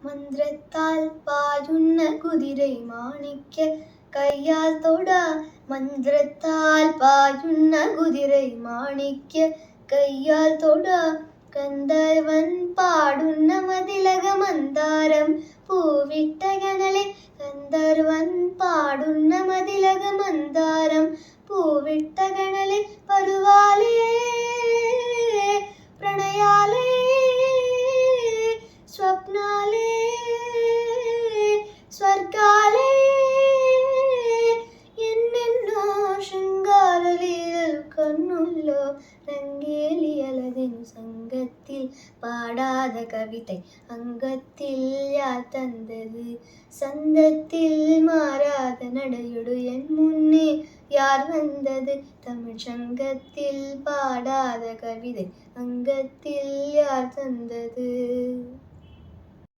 மந்திரத்தால் பாயுண்ண குதிரை மாணிக்க கையால் தொடா. மந்திரத்தால் பாயுண்ண குதிரை மாணிக்க கையால் தொடா. கந்தர்வன் பாடுண்ண மதிலக மந்தாரம் பூவிட்ட கனலே. கந்தர்வன் பாடுண்ண மதிலக மந்தாரம் பூவிட்ட கனலே. பருவாலே பிரணயாலே ಸ್ವಪ್ನಾಲೇ ಸ್ವರ್ಗಾಲೇ ಎನ್ನೆನ್ನೋ ಶೃಂಗಾರಲೀಲಲು கண்ணுள்ளோ ரங்கேலி அழகென் சங்கத்தில் பாடாத கவிதை அங்கத்தில் யார் தந்தது. சந்தத்தில் மாறாத நடையொடு என் முன்னே யார் வந்தது. தமிழ் சங்கத்தில் பாடாத கவிதை அங்கத்தில் யார் தந்தது.